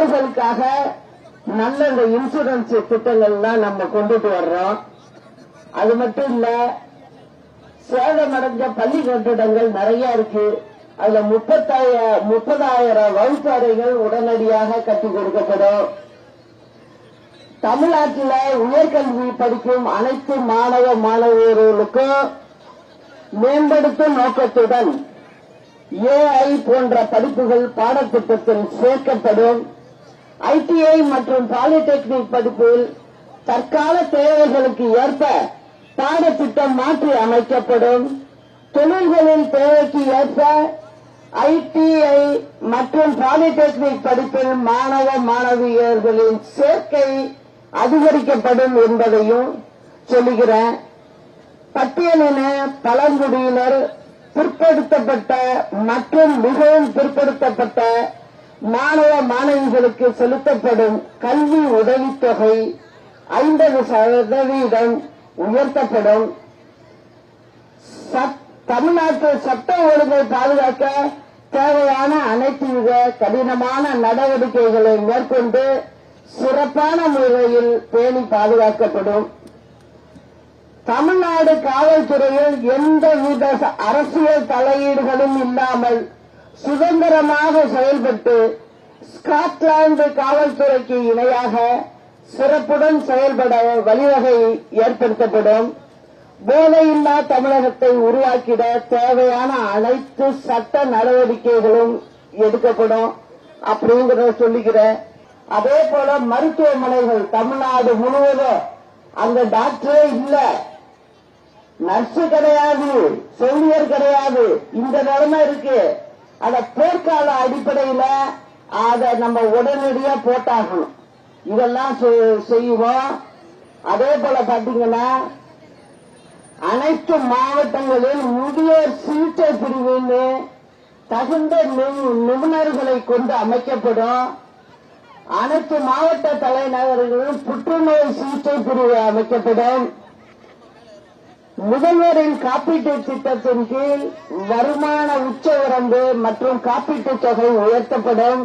முதியோர்களுக்காக நல்ல இந்த இன்சூரன்ஸ் திட்டங்கள்லாம் நம்ம கொண்டுட்டு வர்றோம். அது மட்டும் இல்ல, சேதமடைஞ்ச பள்ளி கட்டிடங்கள் நிறைய இருக்கு. அதுல 30,000 வகுப்பு அறைகள் உடனடியாக கட்டி கொடுக்கப்படும். தமிழ்நாட்டில் உயர்கல்வி படிக்கும் அனைத்து மாணவ மாணவியர்களுக்கும் மேம்படுத்தும் நோக்கத்துடன் AI போன்ற படிப்புகள் பாடத்திட்டத்தில் சேர்க்கப்படும். ITI மற்றும் பாலிடெக்னிக் படிப்பில் தற்கால தேவைகளுக்கு ஏற்ப பாடத்திட்டம் மாற்றி அமைக்கப்படும். தொழில்களின் தேவைக்கு ஏற்ப ITI மற்றும் பாலிடெக்னிக் படிப்பில் மாணவ மாணவியர்களின் சேர்க்கை அதிகரிக்கப்படும் என்பதையும் சொல்லுகிறேன். பட்டியலின பழங்குடியினர், பிற்படுத்தப்பட்ட மற்றும் மிகவும் பிற்படுத்தப்பட்ட மாணவ மாணவிகளுக்கு செலுத்தப்படும் கல்வி உதவித்தொகை 50% உயர்த்தப்படும். தமிழ்நாட்டு சட்ட ஒழுங்கை பாதுகாக்க தேவையான அனைத்து வித கடினமான நடவடிக்கைகளை மேற்கொண்டு சிறப்பான முறையில் பேணி பாதுகாக்கப்படும். தமிழ்நாடு காவல்துறையில் எந்தவித அரசியல் தலையீடுகளும் இல்லாமல் சுதந்திரமாக செயல்பட்டு ஸ்காட்லாந்து காவல்துறைக்கு இணையாக சிறப்புடன் செயல்பட வழிவகை ஏற்படுத்தப்படும். போதையில்லா தமிழகத்தை உருவாக்கிட தேவையான அனைத்து சட்ட நடவடிக்கைகளும் எடுக்கப்படும் அப்படிங்கிறத சொல்லுகிறேன். அதே போல மருத்துவமனைகள் தமிழ்நாடு முழுவதும் அங்க டாக்டரே இல்ல, நர்ஸு கிடையாது, செவிலியர் கிடையாது, இந்த நிலைமை இருக்கு. அத போர்க்கால அடிப்படையில அதை நம்ம உடனடியா போட்டாகணும். இதெல்லாம் செய்வோம். அதே போல பாத்தீங்கன்னா அனைத்து மாவட்டங்களில் முதியோர் சிகிச்சை பிரிவுன்னு தகுந்த நிபுணர்களை கொண்டு அமைக்கப்படும். அனைத்து மாவட்ட தலைநகர்களிலும் புற்றுநோய் சிகிச்சை பிரிவு அமைக்கப்படும். முதல்வரின் காப்பீட்டு திட்டத்தின் கீழ் வருமான உச்ச வரம்பு மற்றும் காப்பீட்டு தொகை உயர்த்தப்படும்.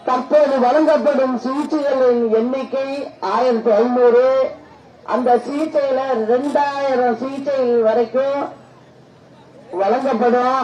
தற்போது வழங்கப்படும் சிகிச்சைகளின் எண்ணிக்கை 1500. அந்த சிகிச்சையில 2000 சிகிச்சைகள் வரைக்கும் வழங்கப்படும்.